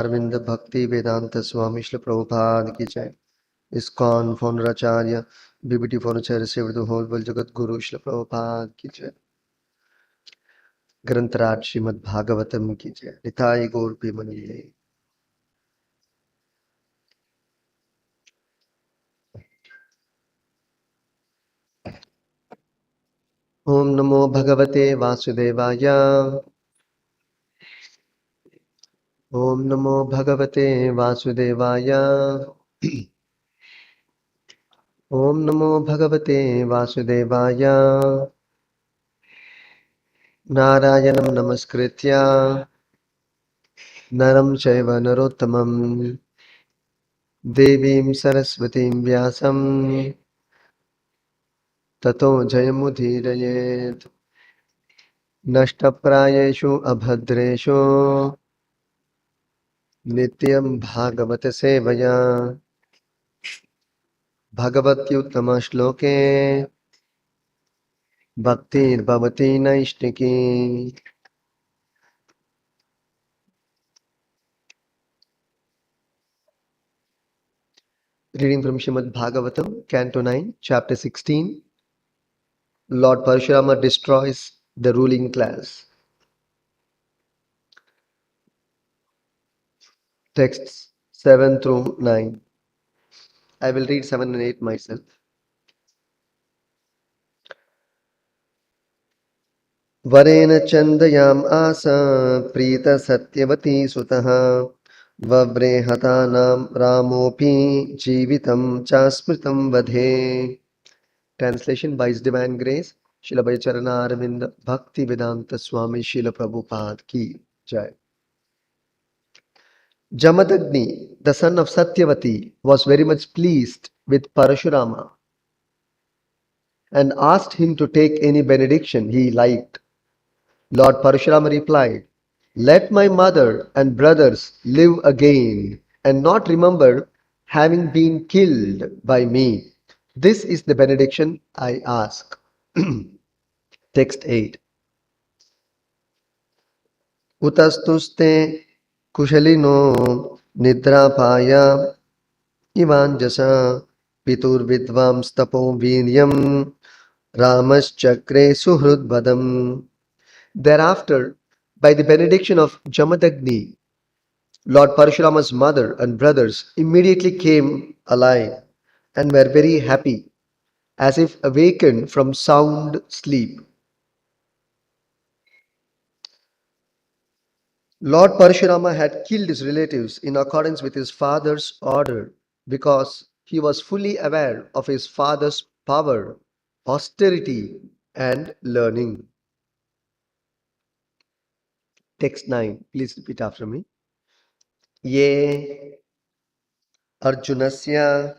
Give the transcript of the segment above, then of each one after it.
Arvind Bhakti Vedanta Swami Srila Prabhupada ki jai. ISKCON founder Acharya, BBT founder received the whole world Jagat Guru Srila Prabhupada ki jai. Grantaraj Srimad Bhagavatam ki jai. Nitai Gaur Premanande. Om Namo Bhagavate Vasudevaya. Om Namo Bhagavate Vasudevaya. Om Namo Bhagavate Vasudevaya. Narayanam Namaskritya Naram Chaiva Narottamam Devim Saraswatim Vyasam Tato Jayamudhirayet Nashtaprayeshu Abhadreshu Nityam Bhagavata Sevaya Bhagavatyuttama Shloke Bhaktir Bhavati Naishtiki. Reading from Srimad Bhagavatam, Canto 9, Chapter 16. Lord Parashurama destroys the ruling class. Texts 7 through 9. I will read 7 and 8 myself. वरेण चन्दयाम् आस प्रीत सत्यवती सुतः वव्रे हतानां रामोऽपि जीवितं चास्मृतं वधे. Translation by His Divine Grace, Srila Bhajcharana Arvind Bhakti Vedanta Swami Srila Prabhupada ki jai. Jamadagni, the son of Satyavati, was very much pleased with Parashurama and asked him to take any benediction he liked. Lord Parashurama replied, "Let my mother and brothers live again and not remember having been killed by me. This is the benediction I ask." Text 8. Utastuste kushalino nidrapaya ivanjasa pitur vidvam stapo viryam ramaschakre suhrudbadam. Thereafter, by the benediction of Jamadagni, Lord Parashurama's mother and brothers immediately came alive and were very happy, as if awakened from sound sleep. Lord Parashurama had killed his relatives in accordance with his father's order because he was fully aware of his father's power, austerity, and learning. Text 9. Please repeat after me. Ye Arjunasya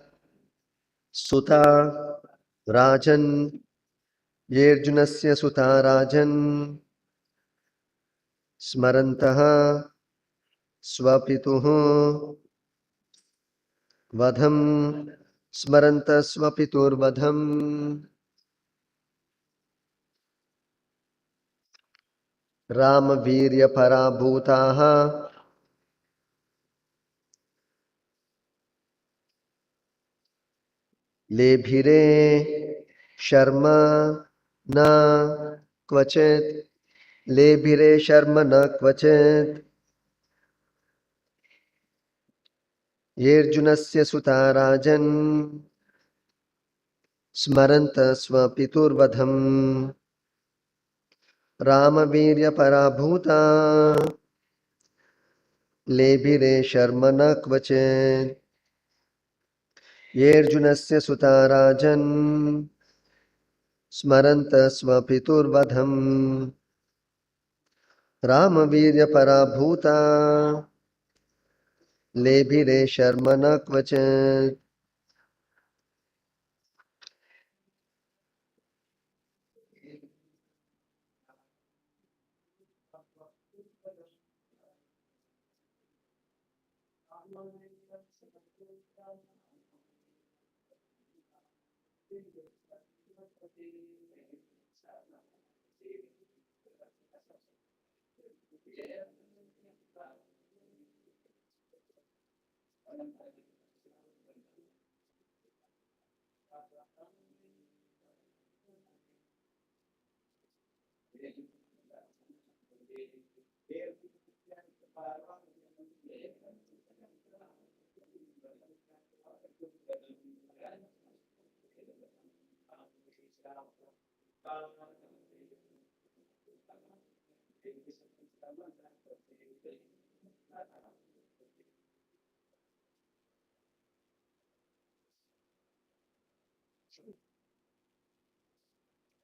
Suta Rajan Ye Arjunasya Suta Rajan Smarantaha Swapituhu Vadham Smaranta Swapitur Vadham Ramavirya Parabhutaha Lebhire Sharma Na Kvachit Lebhire Sharma Na Kvachit Yerjunasya Suta Rajan Smaranta Swapiturvadham Ramavirya Parabhuta Lebhire Sharmana Kvachet Yerjunasya Suta Rajan Smaranta Swapiturvadham Ramavirya Parabhuta Lebhire Sharmana Kvachet.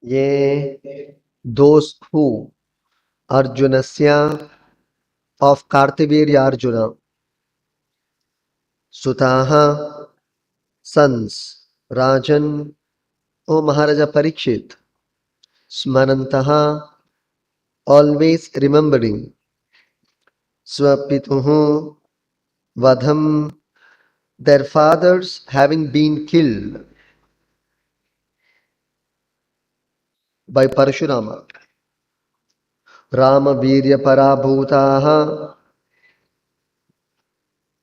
Ye those who Arjunasya of Kartavirya Arjuna Sutaha sons Rajan O Maharaja Parikshit Smarantaha always remembering Swapituhu Vadham their fathers having been killed by Parashurama. Rama Virya Parabhutaha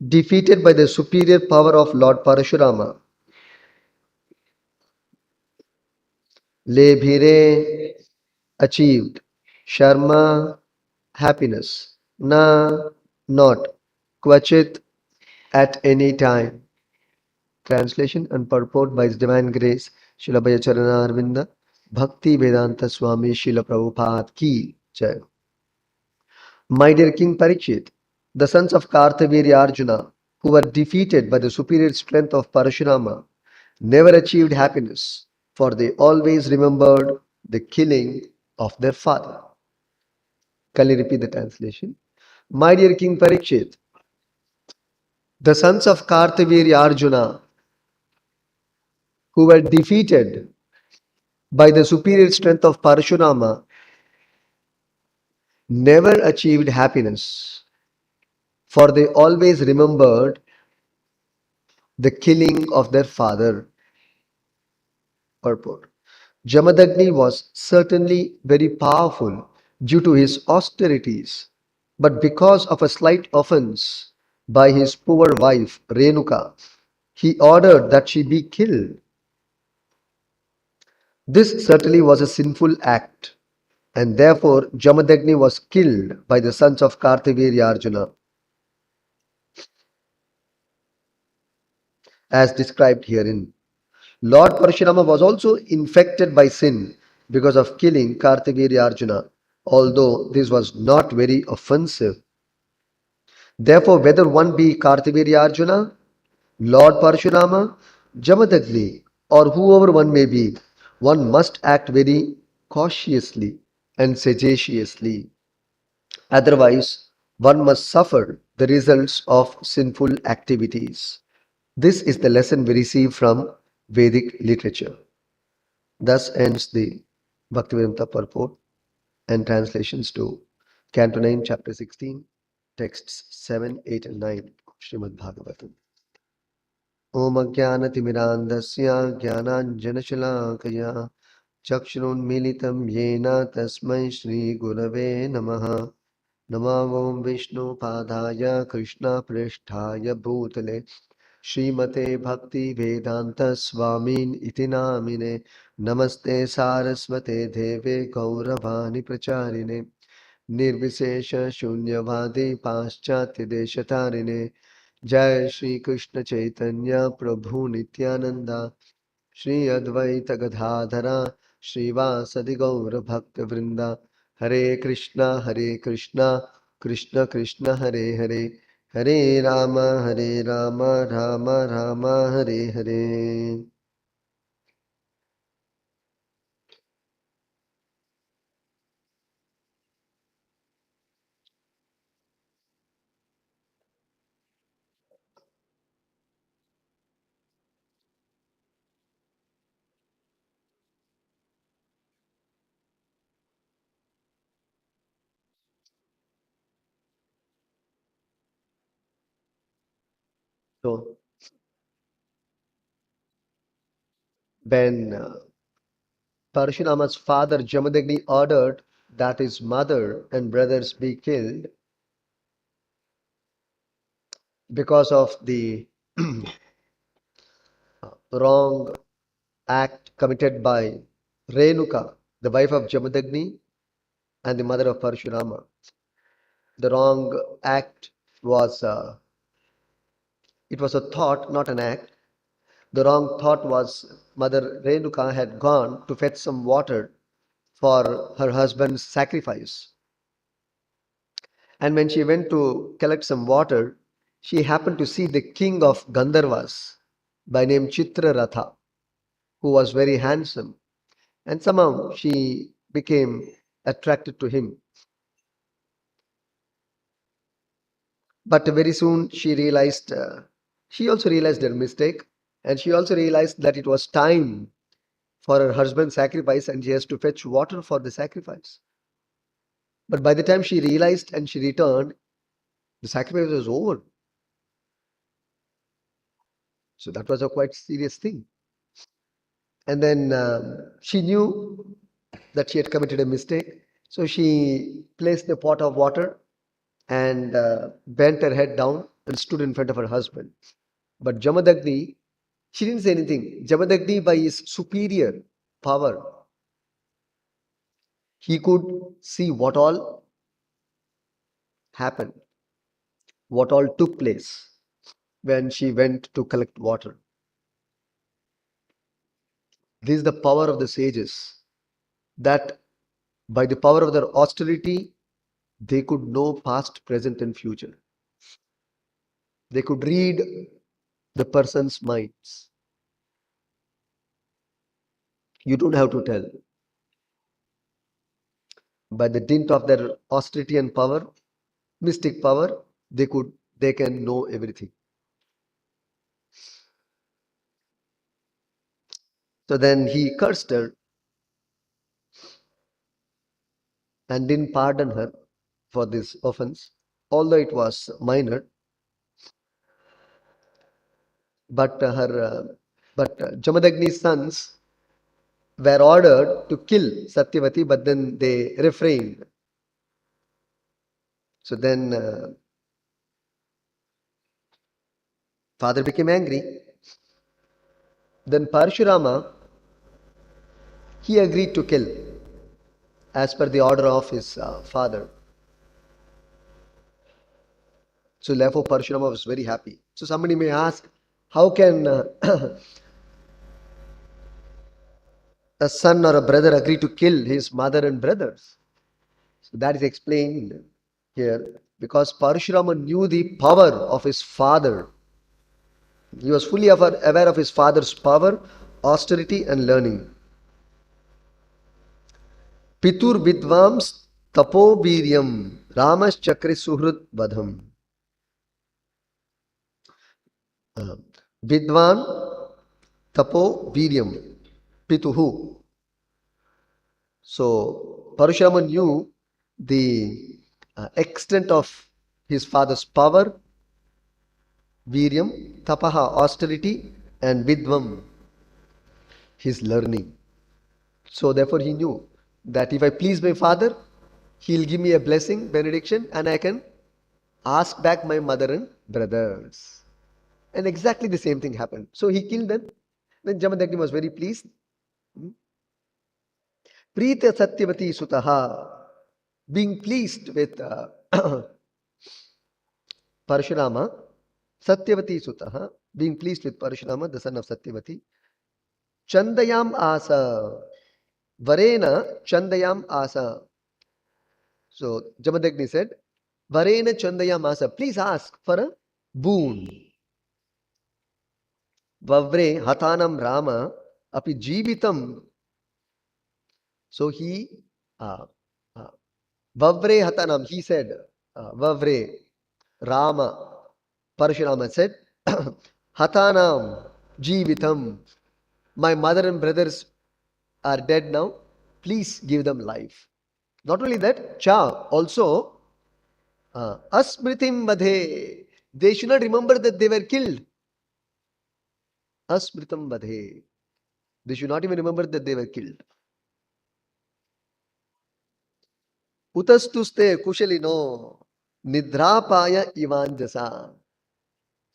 defeated by the superior power of Lord Parashurama. Lebhire achieved. Sharma happiness. Na not. Kvachit at any time. Translation and purport by His Divine Grace Srila Bhayacharana Arvinda Bhakti Vedanta Swami Srila Prabhupada Ki Jai. My dear King Parikshit, the sons of Kartavirya Arjuna, who were defeated by the superior strength of Parashurama, never achieved happiness, for they always remembered the killing of their father. Can you repeat the translation? My dear King Parikshit, the sons of Kartavirya Arjuna, who were defeated by the superior strength of Parashurama, never achieved happiness, for they always remembered the killing of their father. Purport. Jamadagni was certainly very powerful due to his austerities, but because of a slight offense by his poor wife Renuka, he ordered that she be killed. This certainly was a sinful act, and therefore Jamadagni was killed by the sons of Kartavirya Arjuna, as described herein. Lord Parashurama was also infected by sin because of killing Kartavirya Arjuna, although this was not very offensive. Therefore, whether one be Kartavirya Arjuna, Lord Parashurama, Jamadagni, or whoever one may be, one must act very cautiously and sagaciously. Otherwise, one must suffer the results of sinful activities. This is the lesson we receive from Vedic literature. Thus ends the Bhaktivedanta purport and translations to Canto 9, Chapter 16, texts 7, 8, and 9 of Srimad Bhagavatam. Om Ajnanatimirandasya Jnananjanashalakaya Chakshurunmilitam Yena Tasmai Shri Gurave Namaha Namo Vishnu Padaya Krishna Prishthaya Bhutale Srimate Bhakti Vedanta Swamin iti namine Namaste Saraswate Deve Gauravani Pracharine Nirvishesha Shunyavadi Paschatya Deshatarine Jai Shri Krishna Chaitanya Prabhu Nityananda Shri Advaita Gadadhara Srivasadi Gaura Bhakta Vrinda Hare Krishna Krishna Krishna Hare Hare Hare Rama Rama Rama Hare Hare. So when Parashurama's father Jamadagni ordered that his mother and brothers be killed, because of the wrong act committed by Renuka, the wife of Jamadagni and the mother of Parashurama. The wrong act was, it was a thought, not an act. The wrong thought was Mother Renuka had gone to fetch some water for her husband's sacrifice. And when she went to collect some water, she happened to see the king of Gandharvas by name Chitraratha, who was very handsome. And somehow she became attracted to him. But very soon she also realized her mistake, and she also realized that it was time for her husband's sacrifice and she has to fetch water for the sacrifice. But by the time she realized and she returned, the sacrifice was over. So that was a quite serious thing. And then she knew that she had committed a mistake. So she placed the pot of water and bent her head down and stood in front of her husband. But Jamadagni, she didn't say anything. Jamadagni, by his superior power, he could see what all happened, what all took place when she went to collect water. This is the power of the sages, that by the power of their austerity, they could know past, present, and future. They could read the person's minds. You don't have to tell. By the dint of their austerity and power, mystic power, they can know everything. So then he cursed her and didn't pardon her for this offense, although it was minor. But Jamadagni's sons were ordered to kill Satyavati, but then they refrained. So then father became angry. Then Parashurama, he agreed to kill as per the order of his father. So therefore Parashurama was very happy. So somebody may ask, how can a son or a brother agree to kill his mother and brothers? So that is explained here, because Parashurama knew the power of his father. He was fully aware of his father's power, austerity, and learning. Pitur vidvams tapo viryam ramas chakri suhrut vadham. Vidvan tapo viryam pituhu. So Parashurama knew the extent of his father's power, viryam, tapaha, austerity, and vidvam, his learning. So therefore he knew that if I please my father, he'll give me a blessing, benediction, and I can ask back my mother and brothers. And exactly the same thing happened. So he killed them. Then Jamadagni was very pleased. Preeta Satyavati Sutaha, being pleased with Parashurama, Satyavati Sutaha, being pleased with Parashurama, the son of Satyavati, Chandayam Asa, Varena Chandayam Asa. So Jamadagni said, Varena Chandayam Asa, please ask for a boon. Vavre Hatanam Rama, Api Jivitam. So he, uh, uh, Vavre Hatanam, he said, Vavre Rama, Parashurama said, Hatanam Jivitam, my mother and brothers are dead now, please give them life. Not only that, Cha, also, Asmritim Vadhe, they should not remember that they were killed. Asmritam Vadhe, they should not even remember that they were killed. Utastuste Kushalino, Nidrapaya Ivanjasa.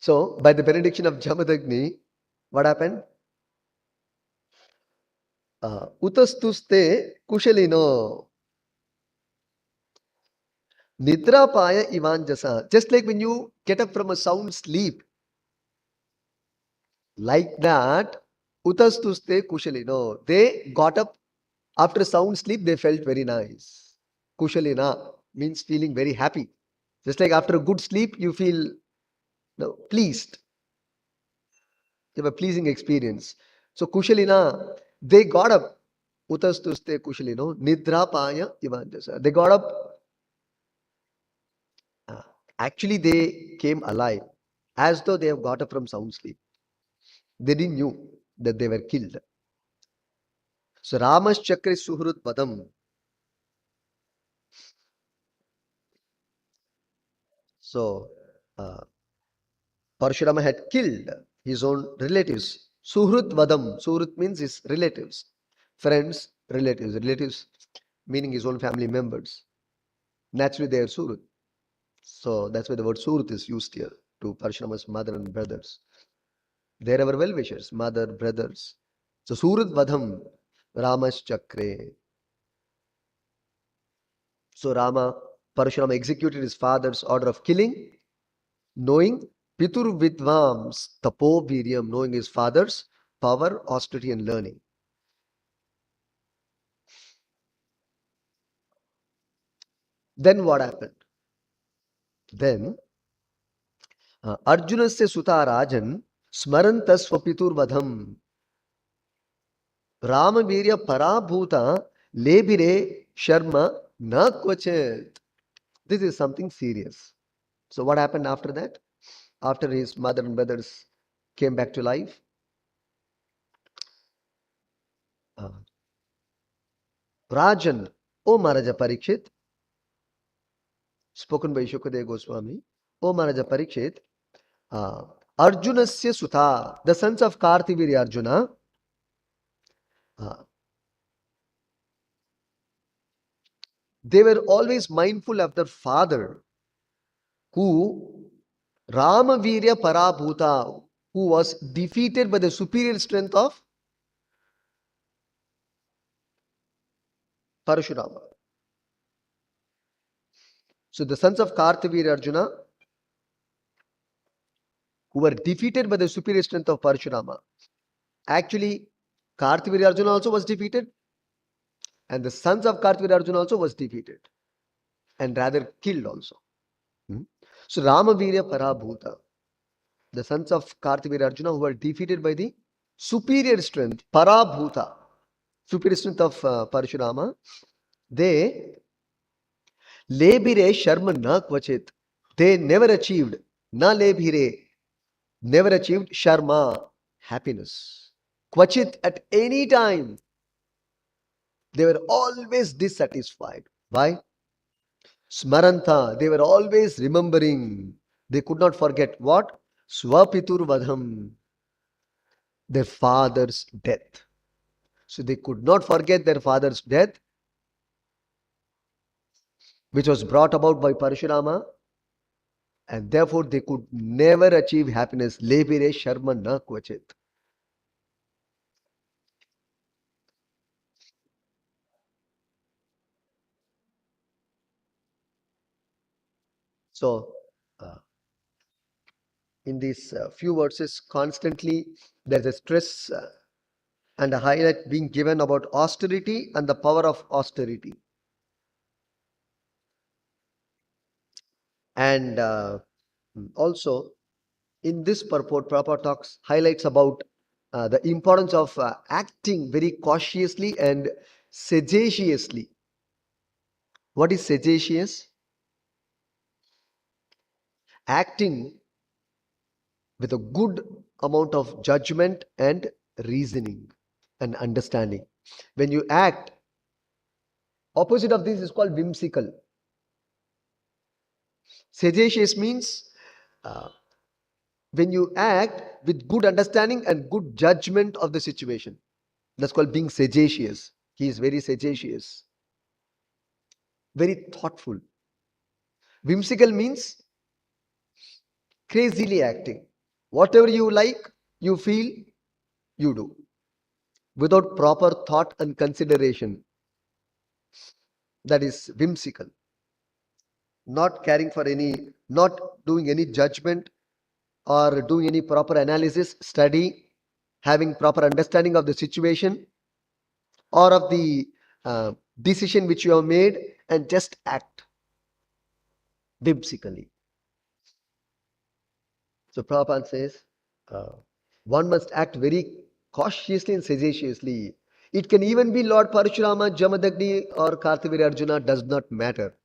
So, by the benediction of Jamadagni, what happened? Utastuste kushalino nidrapaya ivanjasa. Just like when you get up from a sound sleep, like that, utastuste kushalino. They got up after a sound sleep, they felt very nice. Kushalina means feeling very happy. Just like after a good sleep, you feel pleased. You have a pleasing experience. So Kushalina, they got up. Utastuste Kushalino, Nidrapaya Ivanjasa. They got up. uh, Actually, they came alive as though they have got up from sound sleep. They didn't knew that they were killed. So Rama's Chakri Suhrut Padam. So uh, Parshurama had killed his own relatives. Suhrut Vadam. Suhrut means his relatives, friends, relatives. Relatives meaning his own family members. Naturally, they are Suhrut. So that's why the word Suhrut is used here to Parshurama's mother and brothers. They are our well wishers, mother, brothers. So Suhrut Vadam, Rama's Chakre. So Parashurama executed his father's order of killing, knowing Pitur Vidvams Tapo Viryam, knowing his father's power, austerity, and learning. Then what happened? Then Arjunasya Suta Rajan Smarantas Swapitur Vadham Ramavirya Parabhuta Lebire Sharma Na Kvachet. This is something serious. So what happened after that? After his mother and brothers came back to life, uh, Rajan, O Maharaja Parikshit, spoken by Shukadeva Goswami, O Maharaja Parikshit, uh, Arjunasya Sutha, the sons of Kartiviri Arjuna, uh, they were always mindful of their father, who Ramavirya Parabhuta, who was defeated by the superior strength of Parashurama. So the sons of Kartiviri Arjuna, who were defeated by the superior strength of Parashurama. Actually, Kartiviri Arjuna also was defeated, and the sons of Kartiviri Arjuna also was defeated, and rather killed also. Hmm? So Ramavirya Parabhuta, the sons of Kartiviri Arjuna who were defeated by the superior strength, Parabhuta, superior strength of Parashurama, they lebire sharma na kvachit. They never achieved, na lebire, never achieved sharma, happiness. Kvachit, at any time, they were always dissatisfied. Why? Smaranta, they were always remembering. They could not forget what? Swapitur Vadham, their father's death. So they could not forget their father's death, which was brought about by Parashurama, and therefore they could never achieve happiness. Lebire Sharma na kvachit. So, uh, in these few verses, constantly there's a stress and a highlight being given about austerity and the power of austerity. And also, in this purport, Prabhupada talks highlights about the importance of acting very cautiously and sagaciously. What is sagacious? Acting with a good amount of judgment and reasoning and understanding. When you act, opposite of this is called whimsical. Sagacious means uh, when you act with good understanding and good judgment of the situation. That's called being sagacious. He is very sagacious, very thoughtful. Whimsical means crazily acting. Whatever you like, you feel, you do. Without proper thought and consideration. That is whimsical. Not caring for any, not doing any judgment or doing any proper analysis, study, having proper understanding of the situation or of the uh, decision which you have made, and just act whimsically. So Prabhupada says, uh, one must act very cautiously and sagaciously. It can even be Lord Parashurama, Jamadagni or Kartavir Arjuna, does not matter.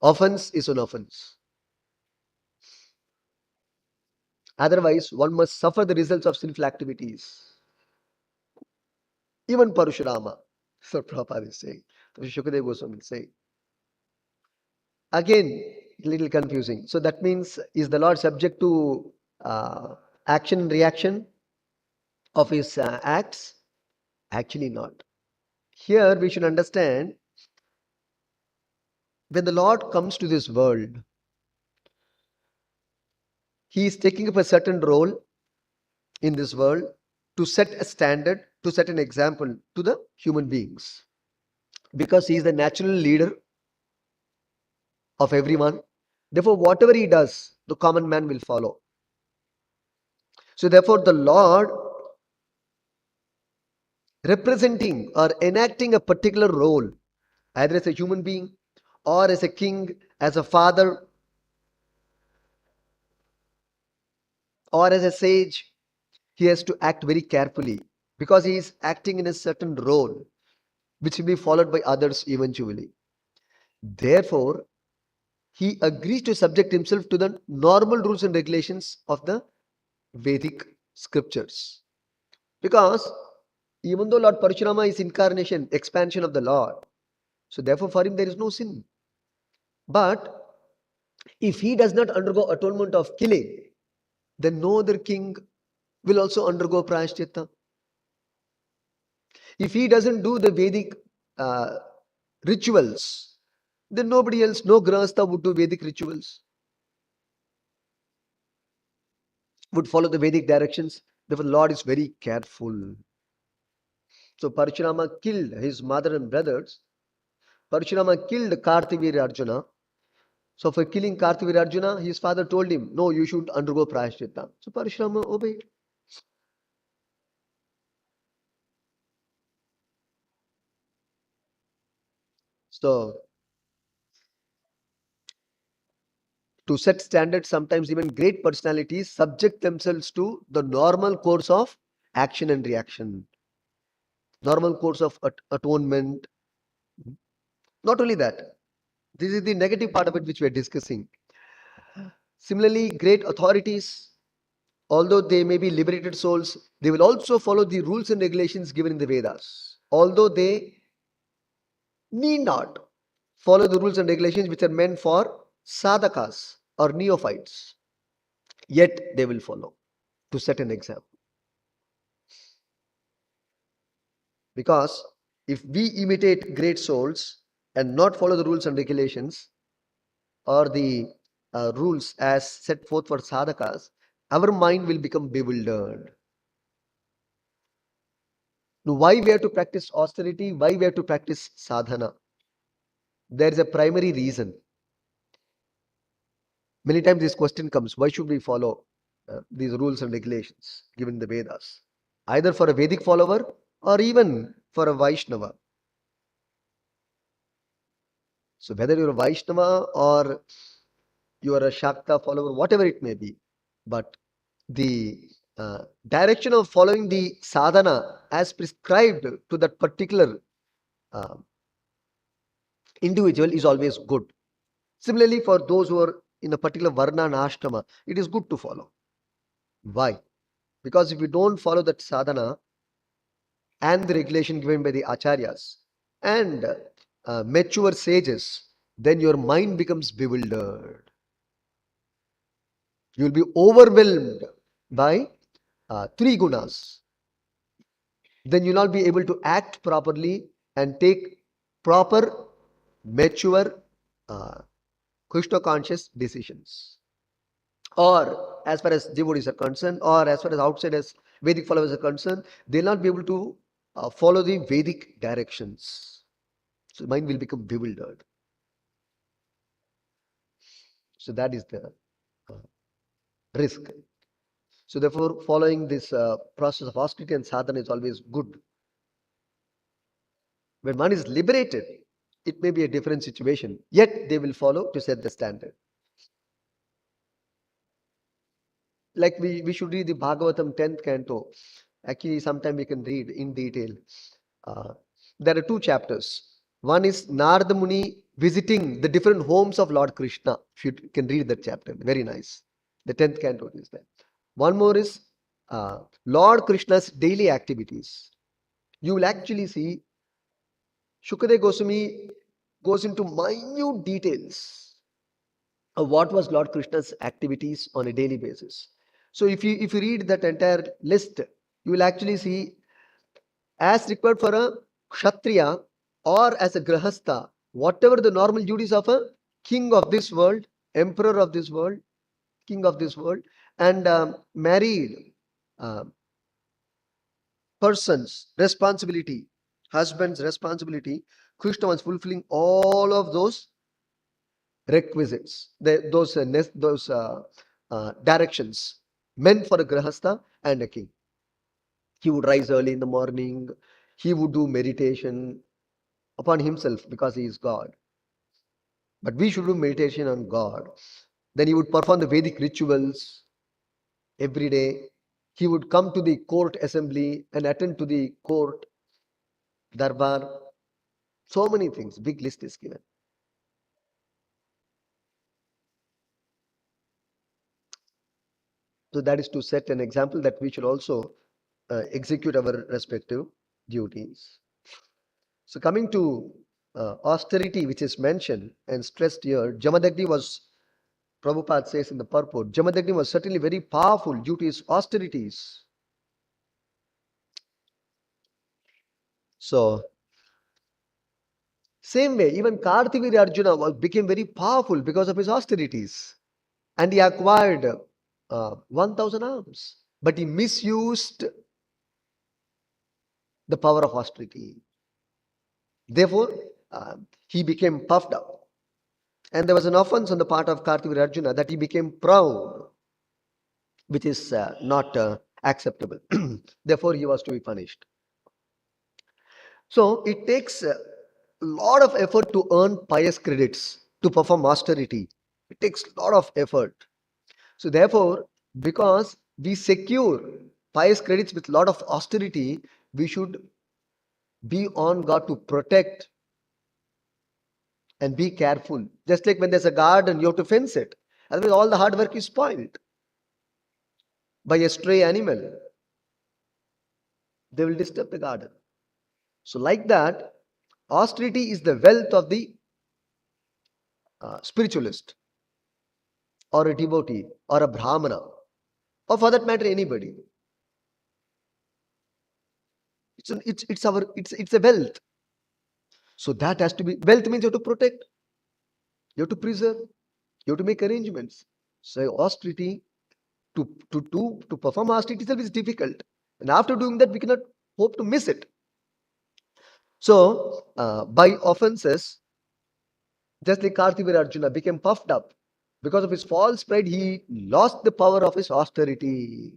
Offense is an offense. Otherwise, one must suffer the results of sinful activities. Even Parashurama. So Prabhupada is saying. So Shukadeva Goswami is saying. Again, a little confusing. So that means, is the Lord subject to action and reaction of his acts? Actually not. Here we should understand, when the Lord comes to this world, he is taking up a certain role in this world to set a standard, to set an example to the human beings. Because he is the natural leader of everyone. Therefore, whatever he does, the common man will follow. So therefore, the Lord, representing or enacting a particular role, either as a human being or as a king, as a father, or as a sage, he has to act very carefully because he is acting in a certain role which will be followed by others eventually. Therefore, he agrees to subject himself to the normal rules and regulations of the Vedic scriptures. Because even though Lord Parashurama is incarnation, expansion of the Lord, so therefore for him there is no sin. But if he does not undergo atonement of killing, then no other king will also undergo prayashchitta. If he doesn't do the Vedic uh, rituals, then nobody else, no Grahastha would do Vedic rituals, would follow the Vedic directions. Therefore, the Lord is very careful. So Parashurama killed his mother and brothers. Parashurama killed Kartavir Arjuna. So for killing Kartavir Arjuna, his father told him, no, you should undergo prayashchitta. So Parashurama obeyed. So to set standards, sometimes even great personalities subject themselves to the normal course of action and reaction, normal course of atonement. Not only that, this is the negative part of it which we are discussing. Similarly, great authorities, although they may be liberated souls, they will also follow the rules and regulations given in the Vedas. Although they need not follow the rules and regulations which are meant for sadhakas or neophytes, yet they will follow to set an example. Because if we imitate great souls and not follow the rules and regulations or the rules as set forth for sadhakas, our mind will become bewildered. Now, why we have to practice austerity? Why we have to practice sadhana? There is a primary reason. Many times this question comes, why should we follow these rules and regulations given in the Vedas? Either for a Vedic follower or even for a Vaishnava. So whether you're a Vaishnava or you are a Shakta follower, whatever it may be, but the direction of following the sadhana as prescribed to that particular uh, individual is always good. Similarly, for those who are in a particular varna and ashrama, it is good to follow. Why? Because if you don't follow that sadhana and the regulation given by the acharyas and mature sages, then your mind becomes bewildered. You will be overwhelmed by three gunas. Then you'll not be able to act properly and take proper, mature, Krishna conscious decisions. or as far as devotees are concerned, or as far as outsiders, Vedic followers are concerned, they'll not be able to follow the Vedic directions. So mind will become bewildered. So that is the uh, risk. So therefore, following this process of austerity and sadhana is always good. When one is liberated, it may be a different situation. Yet they will follow to set the standard. Like we should read the Bhagavatam 10th canto. Actually, sometime we can read in detail. Uh, there are two chapters. One is Narada Muni visiting the different homes of Lord Krishna. If you can read that chapter, very nice. The 10th canto is there. One more is Lord Krishna's daily activities. You will actually see Shukadeva Goswami goes into minute details of what was Lord Krishna's activities on a daily basis. So if you read that entire list, you will actually see as required for a kshatriya or as a grahastha, whatever the normal duties of a king of this world, emperor of this world, king of this world, and married uh, person's responsibility, husband's responsibility, Krishna was fulfilling all of those requisites, those directions meant for a grahastha and a king. He would rise early in the morning. He would do meditation upon himself because he is God. But we should do meditation on God. Then he would perform the Vedic rituals every day. He would come to the court assembly and attend to the court darbar. So many things. Big list is given. So that is to set an example that we should also execute our respective duties. So coming to austerity, which is mentioned and stressed here, Jamadagni was, Prabhupada says in the purport, Jamadagni was certainly very powerful due to his austerities. So, same way, even Kartiviri Arjuna became very powerful because of his austerities. And he acquired 1,000 arms. But he misused the power of austerity. Therefore, he became puffed up. And there was an offense on the part of Kartiviri Arjuna that he became proud, which is not acceptable. Therefore, he was to be punished. So, it takes a lot of effort to earn pious credits to perform austerity. It takes a lot of effort. So, therefore, because we secure pious credits with a lot of austerity, we should be on guard to protect and be careful. Just like when there's a garden, you have to fence it. Otherwise, all the hard work is spoiled by a stray animal. They will disturb the garden. So, like that, austerity is the wealth of the spiritualist or a devotee or a brahmana or for that matter anybody. It's a wealth. So that has to be wealth means you have to protect, you have to preserve, you have to make arrangements. So austerity to perform austerity itself is difficult, and after doing that we cannot hope to miss it. So by offenses, just like Kartivir Arjuna became puffed up because of his false pride, he lost the power of his austerity.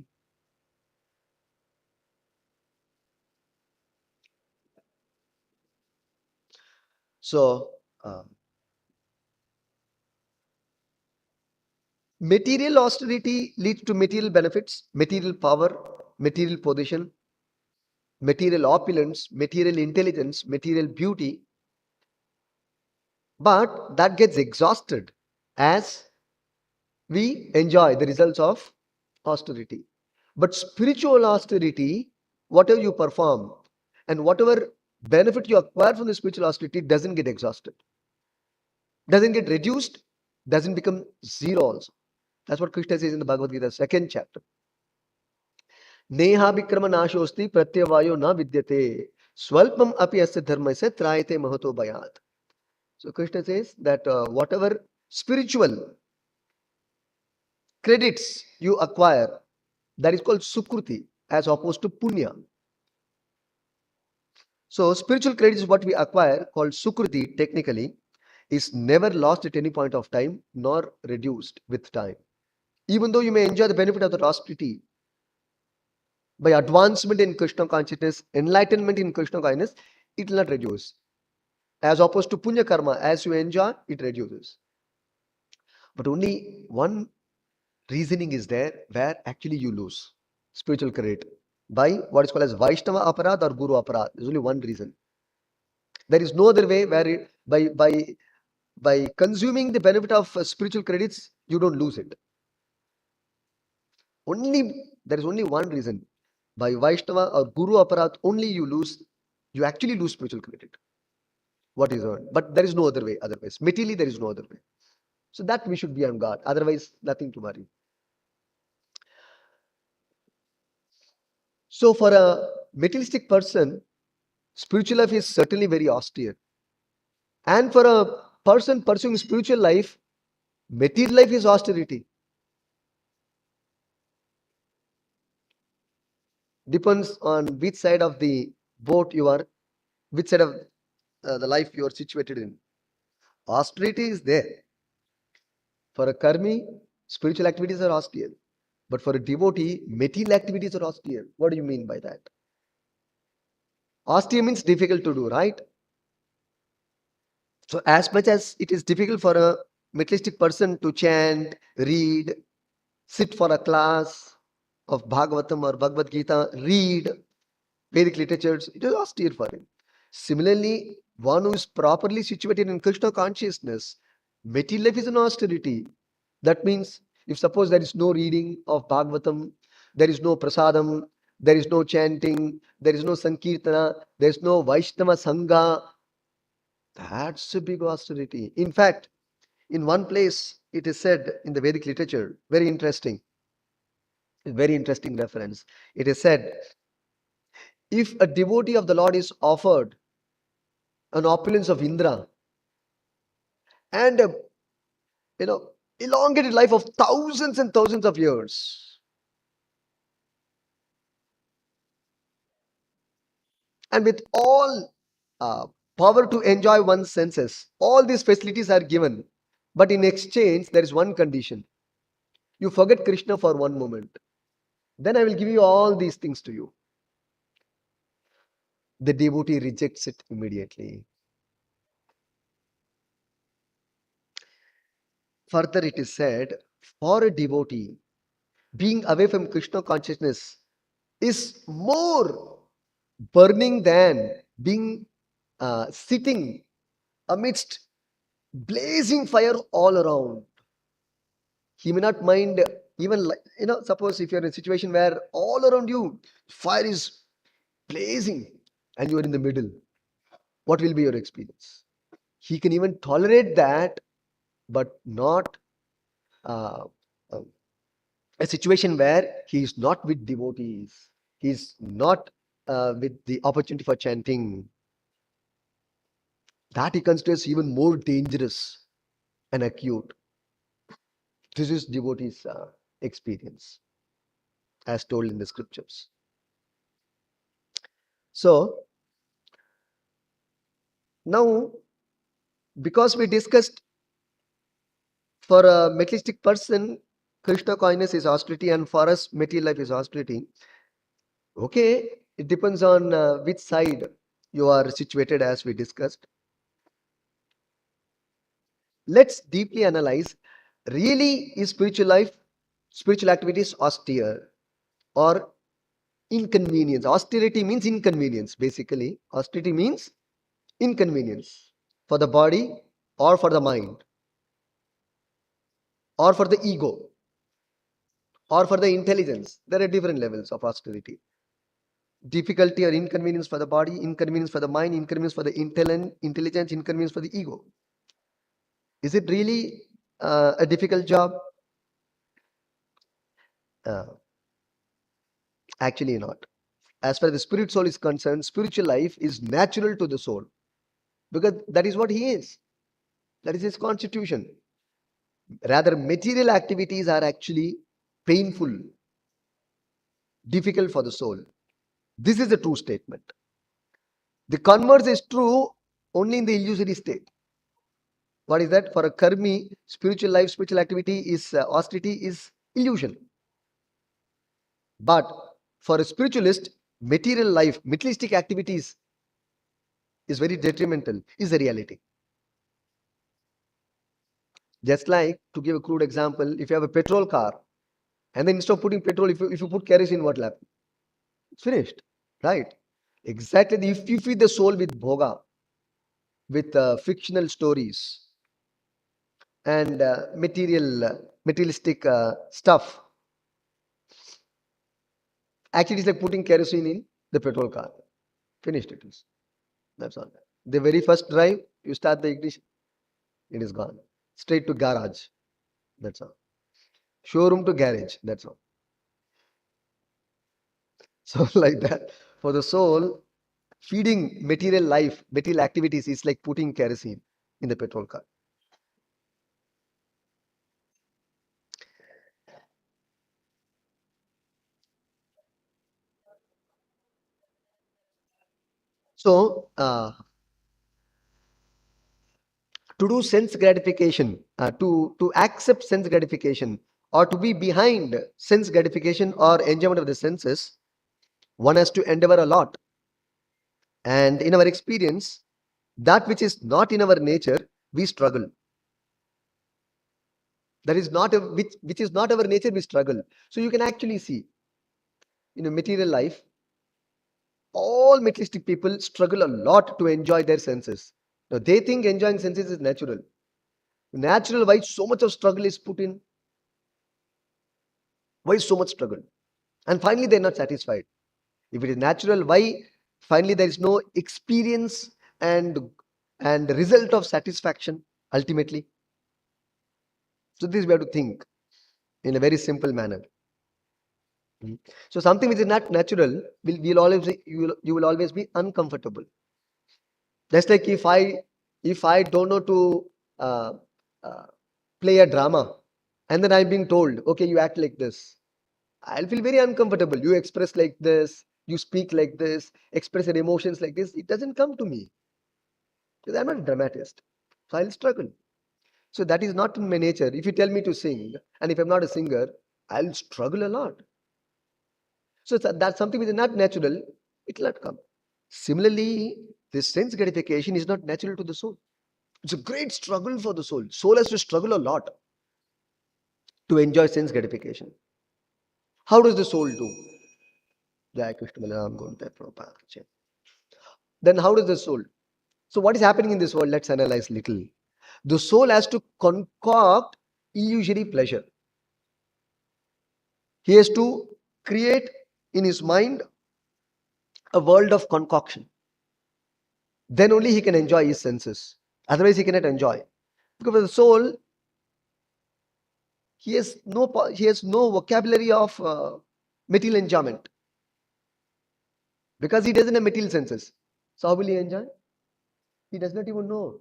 So material austerity leads to material benefits, material power, material position, material opulence, material intelligence, material beauty, but that gets exhausted as we enjoy the results of austerity. But spiritual austerity, whatever you perform and whatever benefit you acquire from the spiritual austerity doesn't get exhausted, doesn't get reduced, doesn't become zero also. That's what Krishna says in the Bhagavad Gita, second chapter. नेहाभिक्रम नाशोस्ति प्रत्यवायो न विद्यते स्वल्पम अपि अस्य धर्म से त्रायते महतो भयात्. So Krishna says that whatever spiritual credits you acquire, that is called Sukruti, as opposed to Punya. So spiritual credit is what we acquire, called Sukruti technically, is never lost at any point of time nor reduced with time. Even though you may enjoy the benefit of the austerity, by advancement in Krishna consciousness, enlightenment in Krishna consciousness, it will not reduce. As opposed to Punya karma, as you enjoy, it reduces. But only one reasoning is there where actually you lose spiritual credit by what is called as Vaishnava aparad or Guru aparad. There's only one reason. There is no other way where by consuming the benefit of spiritual credits, you don't lose it. There is only one reason. By Vaishnava or Guru aparad, only you actually lose spiritual credit. What is earned. But there is no other way otherwise. Materially, there is no other way. So that we should be on guard. Otherwise, nothing to worry. So for a materialistic person, spiritual life is certainly very austere. And for a person pursuing spiritual life, material life is austerity. Depends on which side of the boat you are, which side of the life you are situated in. Austerity is there. For a karmi, spiritual activities are austere. But for a devotee, material activities are austere. What do you mean by that? Austere means difficult to do, right? So as much as it is difficult for a materialistic person to chant, read, sit for a class of Bhagavatam or Bhagavad Gita, read Vedic literatures, it is austere for him. Similarly, one who is properly situated in Krishna consciousness, material life is an austerity. That means if suppose there is no reading of Bhagavatam, there is no prasadam, there is no chanting, there is no sankirtana, there is no Vaishnava Sangha, that's a big austerity. In fact, in one place it is said in the Vedic literature, very interesting reference. It is said, if a devotee of the Lord is offered an opulence of Indra and a elongated life of thousands and thousands of years, and with all power to enjoy one's senses, all these facilities are given, but in exchange there is one condition: you forget Krishna for one moment, then I will give you all these things to you. The devotee rejects it immediately. Further, it is said, for a devotee, being away from Krishna consciousness is more burning than being sitting amidst blazing fire all around. He may not mind even, suppose if you're in a situation where all around you fire is blazing and you are in the middle, what will be your experience? He can even tolerate that, but not uh, uh, a situation where he is not with devotees, he is not with the opportunity for chanting. That he considers even more dangerous and acute. This is devotees' experience, as told in the scriptures. So, now, because we discussed for a materialistic person, Krishna consciousness is austerity, and for us, material life is austerity. Okay, it depends on which side you are situated, as we discussed. Let's deeply analyze, really is spiritual activities austere or inconvenience? Austerity means inconvenience, basically. Austerity means inconvenience for the body or for the mind or for the ego or for the intelligence. There are different levels of austerity. Difficulty or inconvenience for the body, inconvenience for the mind, inconvenience for the intelligence, inconvenience for the ego. Is it really a difficult job? Uh, Actually not. As far as the spirit soul is concerned, spiritual life is natural to the soul because that is what he is. That is his constitution. Rather, material activities are actually painful, difficult for the soul. This is a true statement. The converse is true only in the illusory state. What is that? For a karmi, spiritual life, spiritual activity is austerity is illusion. But for a spiritualist, material life, materialistic activities is very detrimental, is the reality. Just like, to give a crude example, if you have a petrol car, and then instead of putting petrol, if you put kerosene, what will happen? It's finished, right? Exactly. If you feed the soul with bhoga, with fictional stories and materialistic stuff, actually it's like putting kerosene in the petrol car. Finished it is. That's all. The very first drive, you start the ignition, it is gone. Straight to garage. That's all. Showroom to garage. That's all. So like that, for the soul, feeding material life, material activities is like putting kerosene in the petrol car. So to do sense gratification, to accept sense gratification, or to be behind sense gratification or enjoyment of the senses, one has to endeavor a lot. And in our experience, that which is not in our nature, we struggle. That is not which is not our nature, we struggle. So you can actually see in a material life, all materialistic people struggle a lot to enjoy their senses. Now they think enjoying senses is natural. Natural, why so much of struggle is put in? Why so much struggle? And finally, they're not satisfied. If it is natural, why finally there is no experience and result of satisfaction ultimately? So this we have to think in a very simple manner. Mhm. So something which is not natural will always you will always be uncomfortable. Just like if I don't know to uh, uh, play a drama, and then I'm being told, okay, you act like this, I'll feel very uncomfortable. You express like this, you speak like this, express your emotions like this. It doesn't come to me because I'm not a dramatist, so I'll struggle. So that is not in my nature. If you tell me to sing, and if I'm not a singer, I'll struggle a lot. So that's something which is not natural. It will not come. Similarly, this sense gratification is not natural to the soul. It's a great struggle for the soul. Soul has to struggle a lot to enjoy sense gratification. How does the soul do? Jai Krishna Balaram Gunta Prabhupada. Then how does the soul? So what is happening in this world? Let's analyze little. The soul has to concoct illusory pleasure. He has to create in his mind a world of concoction. Then only he can enjoy his senses. Otherwise, he cannot enjoy. Because for the soul, he has no vocabulary of material enjoyment because he doesn't have material senses. So how will he enjoy? He does not even know.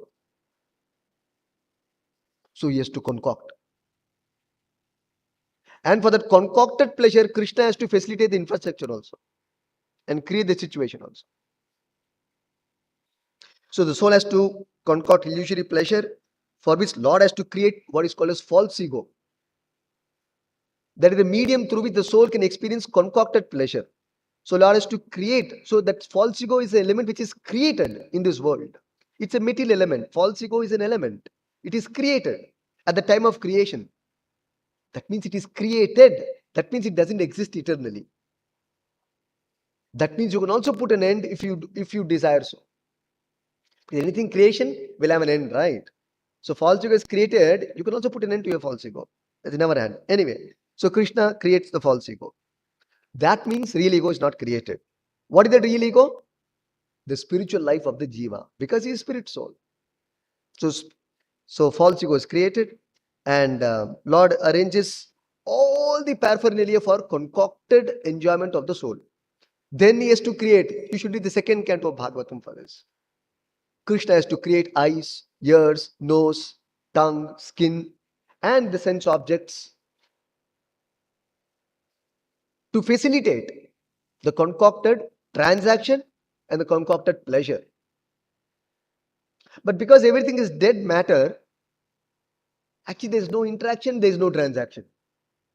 So he has to concoct. And for that concocted pleasure, Krishna has to facilitate the infrastructure also and create the situation also. So the soul has to concoct illusory pleasure, for which Lord has to create what is called as false ego. That is the medium through which the soul can experience concocted pleasure. So Lord has to create. So that false ego is an element which is created in this world. It's a material element. False ego is an element. It is created at the time of creation. That means it is created. That means it doesn't exist eternally. That means you can also put an end if you desire so. Anything creation will have an end, right? So false ego is created. You can also put an end to your false ego. That's in our hand. Anyway, so Krishna creates the false ego. That means real ego is not created. What is the real ego? The spiritual life of the jiva, because he is spirit soul. So, so false ego is created, and Lord arranges all the paraphernalia for concocted enjoyment of the soul. Then he has to create. You should read the second canto of Bhagavatam for this. Krishna has to create eyes, ears, nose, tongue, skin, and the sense objects to facilitate the concocted transaction and the concocted pleasure. But because everything is dead matter, actually there is no interaction, there is no transaction.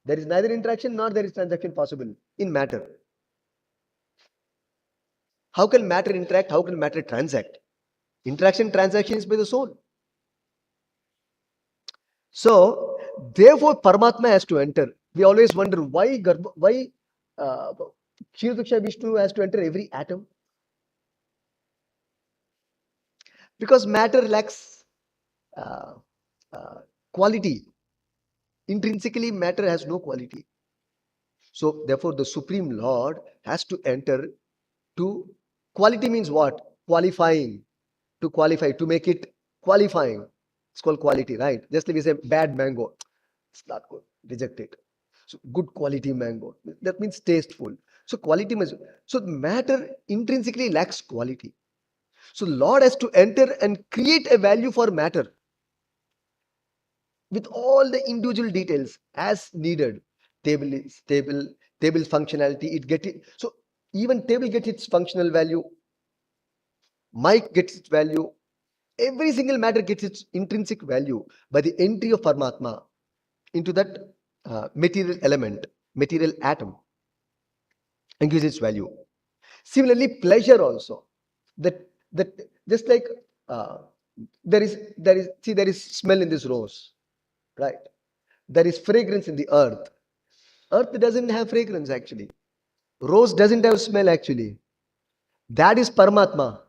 There is neither interaction nor there is transaction possible in matter. How can matter interact? How can matter transact? Interaction, transaction is by the soul. So, therefore, Paramatma has to enter. We always wonder why uh, Kshirodaksha Vishnu has to enter every atom. Because matter lacks uh, uh, quality. Intrinsically, matter has no quality. So, therefore, the Supreme Lord has to enter to quality means what? Qualifying. To qualify, to make it qualifying. It's called quality, right? Just like we say bad mango. It's not good. Reject it. So good quality mango. That means tasteful. So quality means so matter intrinsically lacks quality. So Lord has to enter and create a value for matter with all the individual details as needed. Table is table functionality. It get it. So even table gets its functional value. Mic gets its value. Every single matter gets its intrinsic value by the entry of Paramatma into that material element, material atom, and gives its value. Similarly, pleasure also. That just like uh, there is smell in this rose, right? There is fragrance in the earth. Earth doesn't have fragrance actually. Rose doesn't have smell actually. That is Paramatma.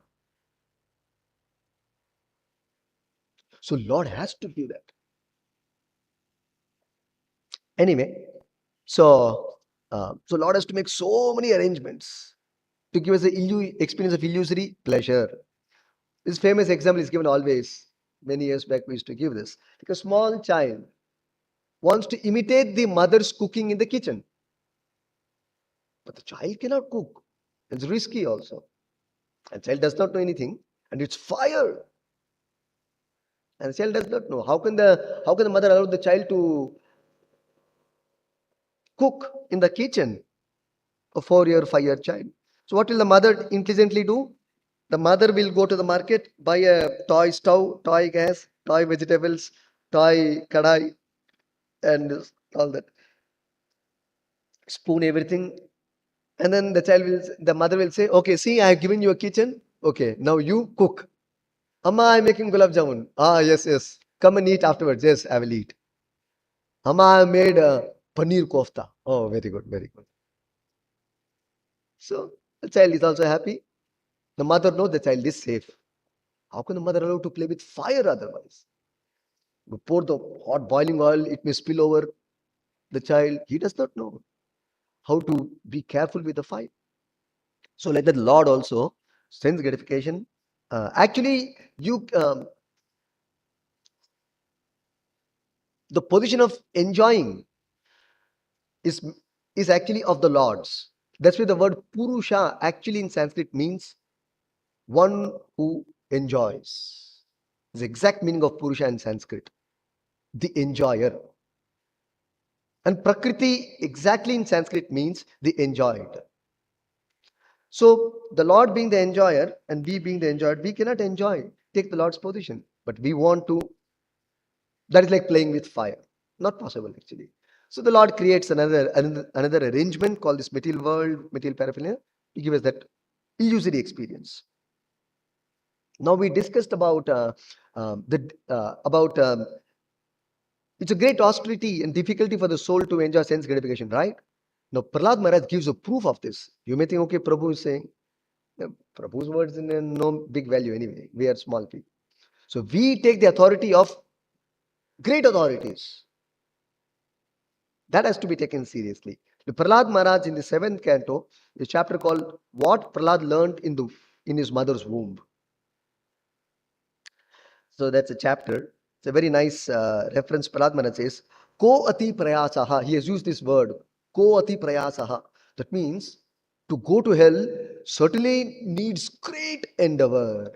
So Lord has to give that. Anyway, so Lord has to make so many arrangements to give us the experience of illusory pleasure. This famous example is given always. Many years back, we used to give this. Like a small child wants to imitate the mother's cooking in the kitchen, but the child cannot cook. It's risky also. And child does not know anything, and it's fire. And the child does not know. How can the mother allow the child to cook in the kitchen? A 4 year, 5 year child. So what will the mother intelligently do? The mother will go to the market, buy a toy stove, toy gas, toy vegetables, toy kadai, and all that. Spoon everything. And then the mother will say, okay, see, I have given you a kitchen. Okay, now you cook. Amma, I'm making gulab jamun. Ah, yes, yes. Come and eat afterwards. Yes, I will eat. Amma, I made paneer kofta. Oh, very good, very good. So the child is also happy. The mother knows the child is safe. How can the mother allow to play with fire otherwise? You pour the hot boiling oil, it may spill over the child. He does not know how to be careful with the fire. So like that, Lord also sense gratification. Actually, the position of enjoying is is actually of the Lord's. That's why the word Purusha actually in Sanskrit means one who enjoys. The exact meaning of Purusha in Sanskrit, the enjoyer. And Prakriti exactly in Sanskrit means the enjoyed. So the Lord being the enjoyer and we being the enjoyed, we cannot enjoy, take the Lord's position. But we want to, that is like playing with fire. Not possible actually. So the Lord creates another arrangement called this material world, material paraphernalia, to give us that illusory experience. Now we discussed about the about it's a great austerity and difficulty for the soul to enjoy sense gratification, right? Now Prahlad Maharaj gives a proof of this. You may think, okay, Prabhu is saying, Prabhu's words in no big value anyway. We are small people. So we take the authority of great authorities. That has to be taken seriously. The Prahlad Maharaj in the 7th canto, a chapter called What Prahlad Learned in his mother's womb. So that's a chapter. It's a very nice reference. Prahlad Maharaj says, Ko ati prayasaha. He has used this word, Ko ati prayasaha. That means to go to hell certainly needs great endeavor.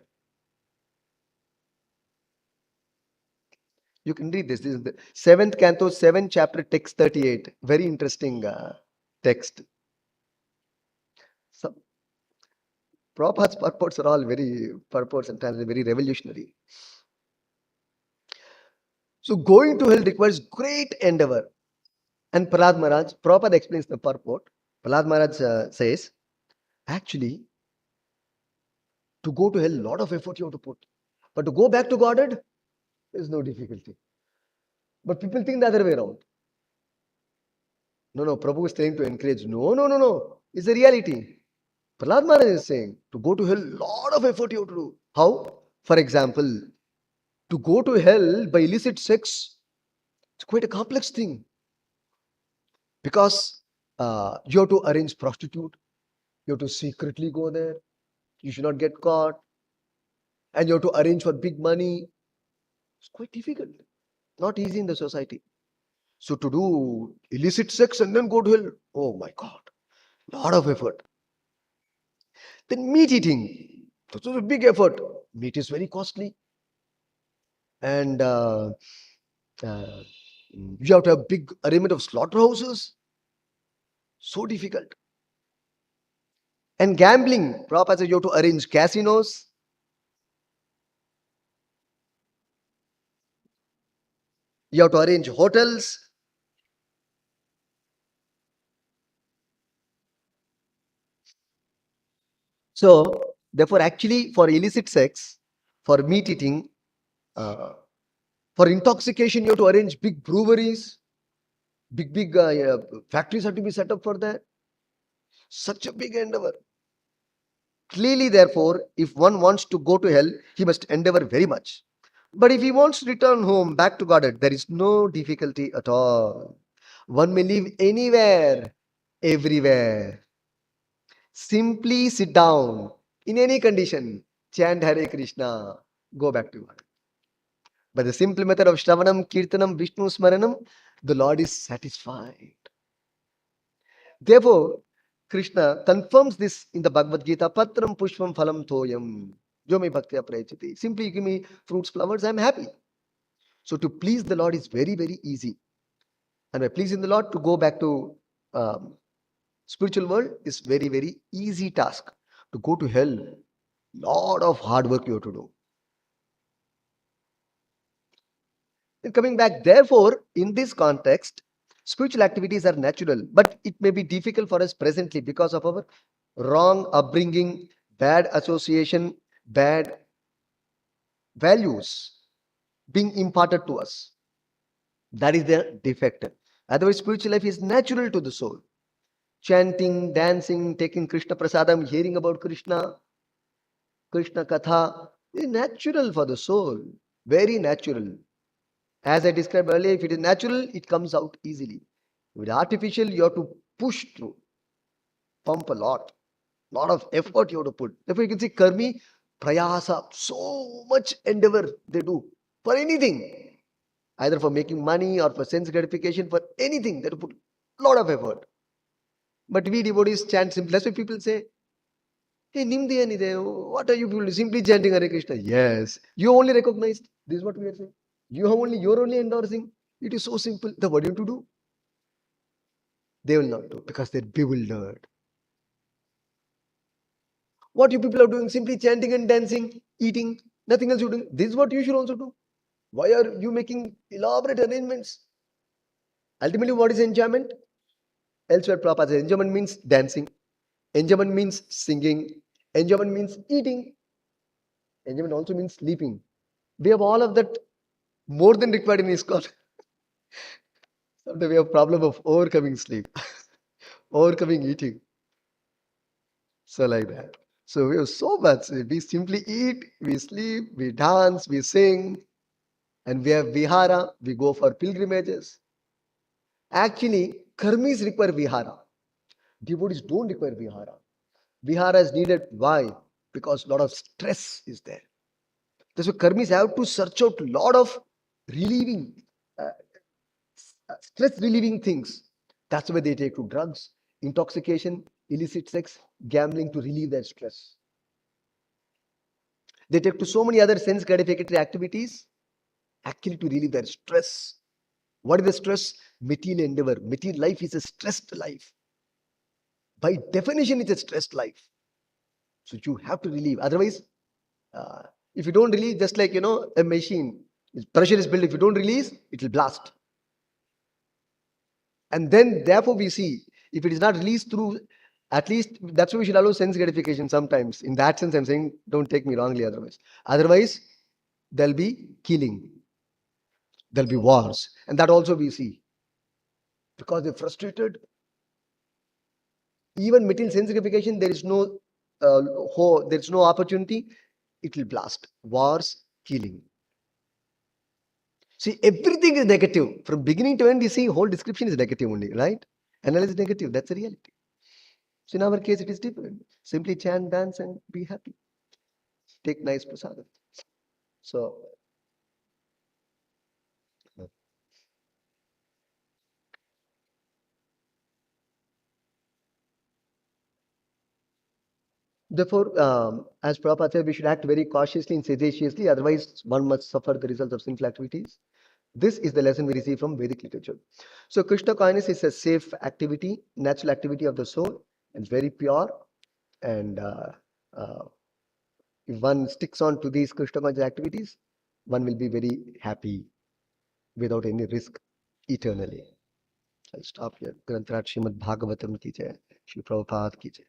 You can read this. This is the 7th canto, 7th chapter, text 38. Very interesting text. So, Prabhupada's purports are all very purports and times very revolutionary. So, going to hell requires great endeavor. And Prahlad Maharaj, Prabhupada explains the purport. Prahlad Maharaj says, actually, to go to hell, a lot of effort you have to put. But to go back to Godhead, there's no difficulty. But people think the other way around. No, Prabhu is saying to encourage. No. It's a reality. Prahlad Maharaj is saying to go to hell, lot of effort you have to do. How? For example, to go to hell by illicit sex, it's quite a complex thing. Because you have to arrange prostitute, you have to secretly go there, you should not get caught, and you have to arrange for big money. It's quite difficult, not easy in the society. So to do illicit sex and then go to hell, oh my God, lot of effort. Then meat eating, that's a big effort. Meat is very costly, and you have to have big arrangement of slaughterhouses. So difficult. And gambling, Prabhupada says you have to arrange casinos. You have to arrange hotels. So, therefore, actually, for illicit sex, for meat eating, uh, for intoxication, you have to arrange big breweries, big factories have to be set up for that. Such a big endeavor. Clearly, therefore, if one wants to go to hell, he must endeavor very much. But if he wants to return home, back to Godhead, there is no difficulty at all. One may live anywhere, everywhere. Simply sit down in any condition, chant Hare Krishna, go back to God. By the simple method of Shravanam, Kirtanam, Vishnu Smaranam, the Lord is satisfied. Therefore, Krishna confirms this in the Bhagavad Gita, Patram Pushpam Phalam Thoyam. Jo me bhaktya prayachati. Simply give me fruits, flowers, I am happy. So to please the Lord is very, very easy. And by pleasing the Lord, to go back to spiritual world is very, very easy task. To go to hell, lot of hard work you have to do. And coming back, therefore, in this context, spiritual activities are natural, but it may be difficult for us presently because of our wrong upbringing, bad association, bad values being imparted to us. That is the defect. Otherwise, spiritual life is natural to the soul. Chanting, dancing, taking Krishna Prasadam, hearing about Krishna, Krishna Katha is natural for the soul. Very natural. As I described earlier, if it is natural, it comes out easily. If it is artificial, you have to push through, pump a lot of effort you have to put. Therefore, you can see karmi, prayasa, so much endeavor they do for anything, either for making money or for sense gratification, for anything, they put a lot of effort. But we devotees chant simply. That's why people say, hey, Nimdi Anide, what are you people simply chanting Hare Krishna? Yes, you only recognized. This is what we are saying. You're only endorsing. It is so simple. Then what do you have to do? They will not do because they're bewildered. What you people are doing, simply chanting and dancing, eating, nothing else you do. This is what you should also do. Why are you making elaborate arrangements? Ultimately, what is enjoyment? Elsewhere, Prabhupada says enjoyment means dancing, enjoyment means singing, enjoyment means eating, enjoyment also means sleeping. We have all of that more than required in ISKCON. Sometimes we have problem of overcoming sleep, overcoming eating. So like that. So we have so much. We simply eat, we sleep, we dance, we sing, and we have vihara. We go for pilgrimages. Actually, karmis require vihara. Devotees don't require vihara. Vihara is needed. Why? Because a lot of stress is there. That's why karmis have to search out a lot of relieving, uh, stress relieving things. That's why they take to drugs, intoxication, illicit sex, gambling to relieve their stress. They take to so many other sense gratificatory activities actually to relieve their stress. What is the stress? Material endeavor. Material life is a stressed life. By definition, it's a stressed life. So you have to relieve. Otherwise, uh, if you don't release, just like a machine, pressure is built. If you don't release, it will blast. And then, therefore, we see if it is not released through, at least that's why we should allow sense gratification sometimes. In that sense, I'm saying, don't take me wrongly Otherwise, there'll be killing, there'll be wars. And that also we see. Because they're frustrated, even material sense gratification, there is no there is no opportunity, it will blast. Wars, killing. See, everything is negative. From beginning to end, you see, whole description is negative only, right? Analysis negative. That's the reality. So in our case, it is different. Simply chant, dance, and be happy. Take nice prasadam. So, therefore, as Prabhupada said, we should act very cautiously and sagaciously, otherwise, one must suffer the results of sinful activities. This is the lesson we receive from Vedic literature. So, Krishna consciousness is a safe activity, natural activity of the soul, and very pure. And uh, if one sticks on to these Krishna conscious activities, one will be very happy without any risk eternally. I'll stop here. Granthraj Srimad Bhagavatam ki jai. Shri Prabhupada ki jai.